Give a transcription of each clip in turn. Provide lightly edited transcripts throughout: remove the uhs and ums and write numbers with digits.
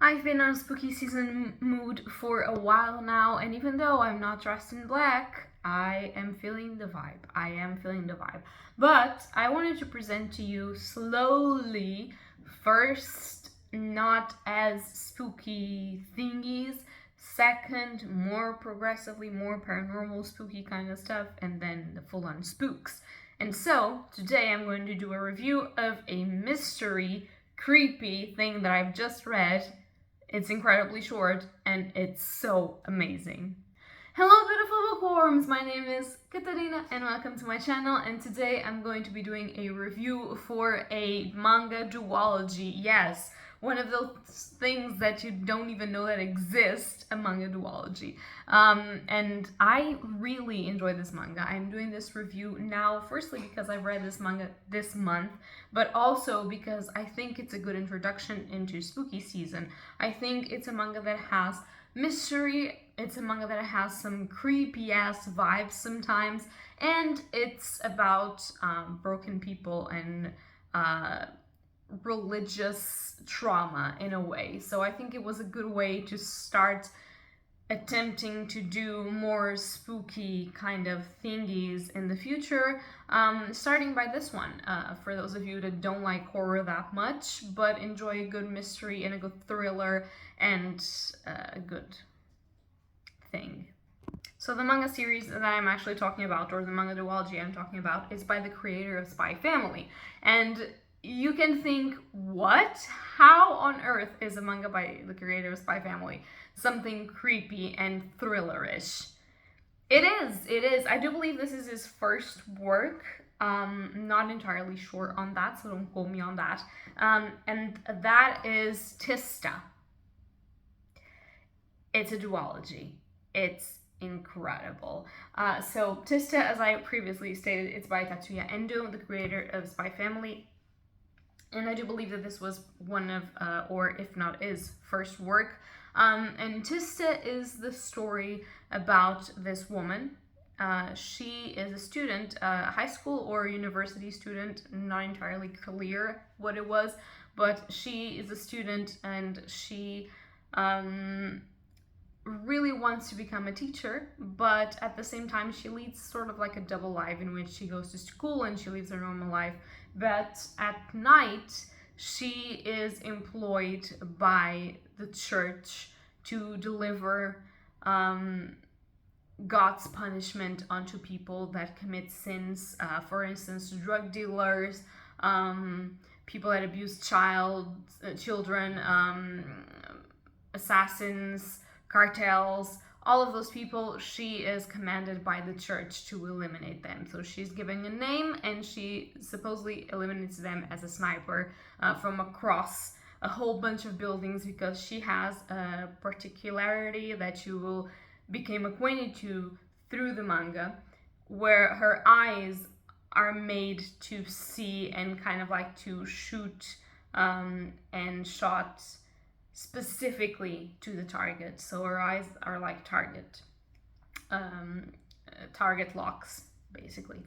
I've been on spooky season mood for a while now, and even though I'm not dressed in black, I am feeling the vibe. But I wanted to present to you slowly, first, not as spooky thingies, second, more progressively, more paranormal, spooky kind of stuff, and then the full on spooks. And so, today I'm going to do a review of a mystery, creepy thing that I've just read. It's incredibly short and it's so amazing. Hello beautiful bookworms, my name is Katarina and welcome to my channel, and today I'm going to be doing a review for a manga duology. Yes, one of those things that you don't even know that exist, a manga duology. And I really enjoy this manga. I'm doing this review now, firstly because I've read this manga this month, but also because I think it's a good introduction into spooky season. I think it's a manga that has mystery, it's a manga that has some creepy ass vibes sometimes, and it's about broken people and religious trauma in a way. So I think it was a good way to start attempting to do more spooky kind of thingies in the future, starting by this one, for those of you that don't like horror that much but enjoy a good mystery and a good thriller and a good thing. So the manga series that I'm actually talking about, or the manga duology I'm talking about, is by the creator of Spy Family. And you can think, what? How on earth is a manga by the creator of Spy Family something creepy and thrillerish? It is. I do believe this is his first work. Not entirely sure on that, so don't quote me on that. And that is Tista. It's a duology. It's incredible. So Tista, as I previously stated, it's by Tatsuya Endo, the creator of Spy Family. And I do believe that this was one of, or if not his first work. And Tista is the story about this woman. She is a student, high school or university student, not entirely clear what it was, but she is a student and she really wants to become a teacher, but at the same time she leads sort of like a double life in which she goes to school and she lives her normal life, but at night she is employed by the church to deliver God's punishment onto people that commit sins, for instance drug dealers, people that abuse children, assassins, cartels, all of those people. She is commanded by the church to eliminate them. So she's given a name and she supposedly eliminates them as a sniper from across a whole bunch of buildings, because she has a particularity that you will become acquainted to through the manga, where her eyes are made to see and kind of like to shoot and shot specifically to the target. So her eyes are like target locks, basically.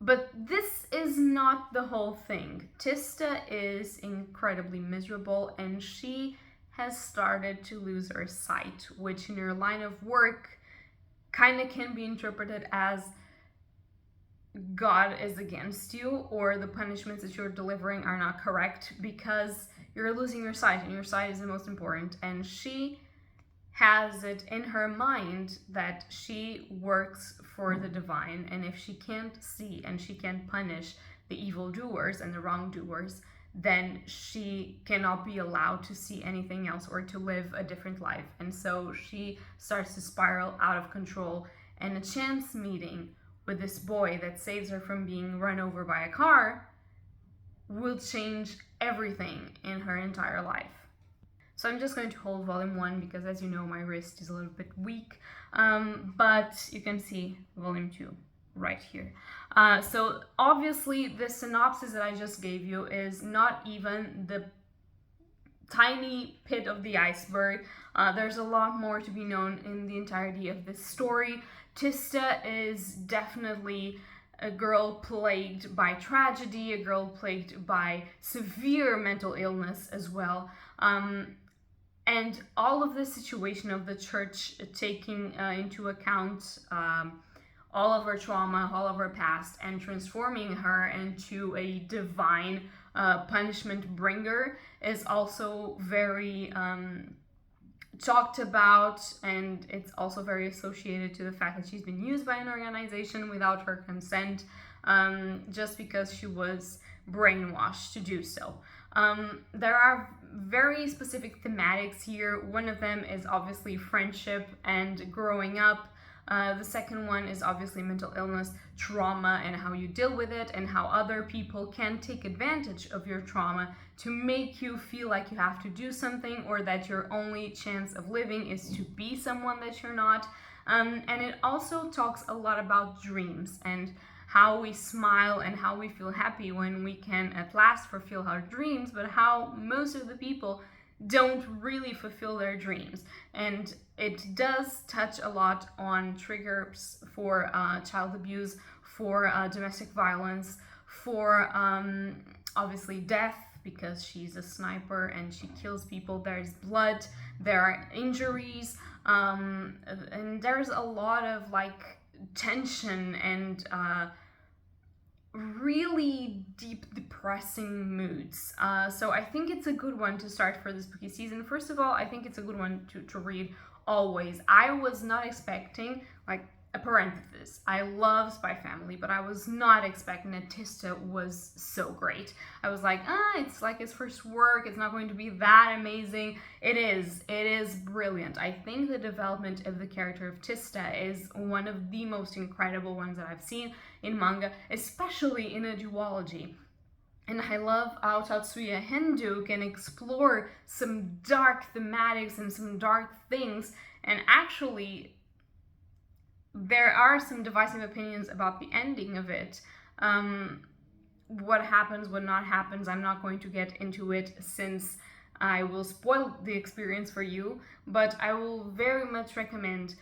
But this is not the whole thing. Tista is incredibly miserable and she has started to lose her sight, which in her line of work kind of can be interpreted as God is against you, or the punishments that you're delivering are not correct because you're losing your sight, and your sight is the most important. And she has it in her mind that she works for the divine, and if she can't see and she can't punish the evildoers and the wrongdoers, then she cannot be allowed to see anything else or to live a different life. And so she starts to spiral out of control, and a chance meeting with this boy that saves her from being run over by a car will change everything in her entire life. So I'm just going to hold volume 1 because, as you know, my wrist is a little bit weak, but you can see volume 2 right here. So obviously the synopsis that I just gave you is not even the tiny pit of the iceberg. There's a lot more to be known in the entirety of this story. Tista is definitely a girl plagued by tragedy, a girl plagued by severe mental illness as well. And all of the situation of the church taking into account all of her trauma, all of her past, and transforming her into a divine punishment bringer is also very talked about, and it's also very associated to the fact that she's been used by an organization without her consent, just because she was brainwashed to do so. There are very specific thematics here. One of them is obviously friendship and growing up. The second one is obviously mental illness, trauma, and how you deal with it, and how other people can take advantage of your trauma to make you feel like you have to do something, or that your only chance of living is to be someone that you're not. And it also talks a lot about dreams and how we smile and how we feel happy when we can at last fulfill our dreams, but how most of the people don't really fulfill their dreams. And it does touch a lot on triggers for child abuse, for domestic violence, for obviously death, because she's a sniper and she kills people. There's blood, there are injuries, and there's a lot of like tension and really deep, depressing moods. So I think it's a good one to start for the spooky season. First of all, I think it's a good one to read always. I was not expecting, like, a parenthesis, I love Spy Family, but I was not expecting that Tista was so great. I was like, it's like his first work, it's not going to be that amazing. It is brilliant. I think the development of the character of Tista is one of the most incredible ones that I've seen in manga, especially in a duology. And I love how Tatsuya Hendo can explore some dark thematics and some dark things, and actually there are some divisive opinions about the ending of it. What happens, what not happens, I'm not going to get into it since I will spoil the experience for you, but I will very much recommend,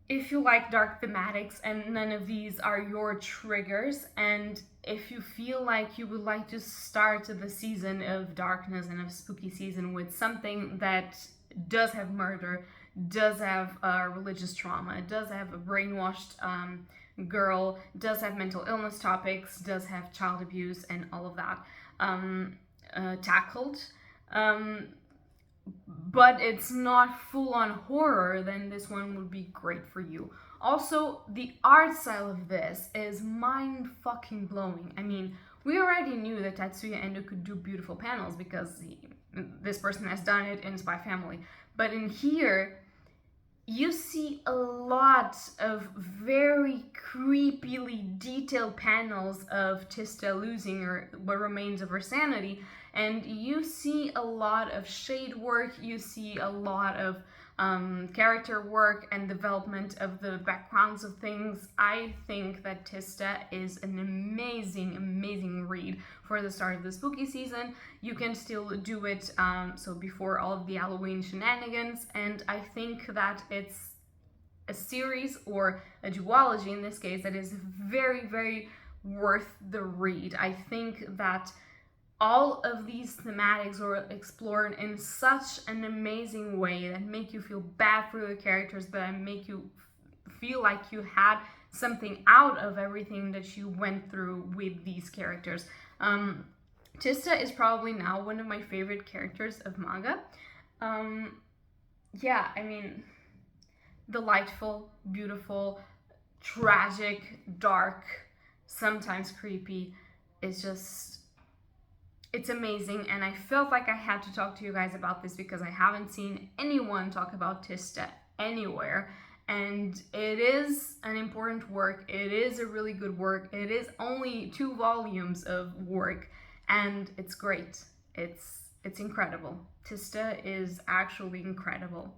if you like dark thematics and none of these are your triggers, and if you feel like you would like to start the season of darkness and of spooky season with something that does have murder, does have religious trauma, does have a brainwashed girl, does have mental illness topics, does have child abuse and all of that tackled, but it's not full-on horror, then this one would be great for you. Also, the art style of this is mind-fucking-blowing. I mean, we already knew that Tatsuya Endo could do beautiful panels because this person has done it in Spy Family. But in here, you see a lot of very creepily detailed panels of Tista losing what remains of her sanity, and you see a lot of shade work, you see a lot of character work and development of the backgrounds of things. I think that Tista is an amazing read for the start of the spooky season. You can still do it so before all of the Halloween shenanigans, and I think that it's a series, or a duology in this case, that is very worth the read. I think that all of these thematics are explored in such an amazing way that make you feel bad for the characters, but make you feel like you had something out of everything that you went through with these characters. Tista is probably now one of my favorite characters of manga. Yeah, I mean, delightful, beautiful, tragic, dark, sometimes creepy. It's amazing, and I felt like I had to talk to you guys about this because I haven't seen anyone talk about Tista anywhere, and it is an important work. It is a really good work. It is only 2 volumes of work, and it's great. It's incredible. Tista is actually incredible.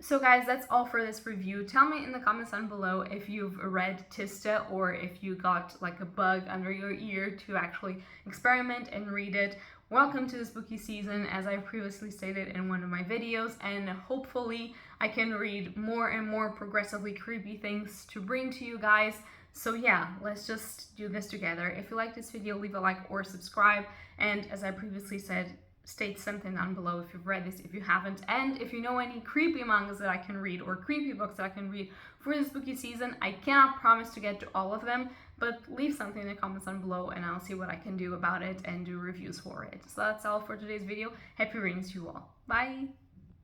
So guys, that's all for this review. Tell me in the comments down below if you've read Tista, or if you got like a bug under your ear to actually experiment and read it. Welcome to the spooky season, as I previously stated in one of my videos, and hopefully I can read more and more progressively creepy things to bring to you guys. So yeah, let's just do this together. If you like this video, leave a like or subscribe. And as I previously said, state something down below if you've read this, if you haven't, and if you know any creepy mangas that I can read or creepy books that I can read for the spooky season. I cannot promise to get to all of them, but leave something in the comments down below and I'll see what I can do about it and do reviews for it. So that's all for today's video. Happy readings to you all. Bye!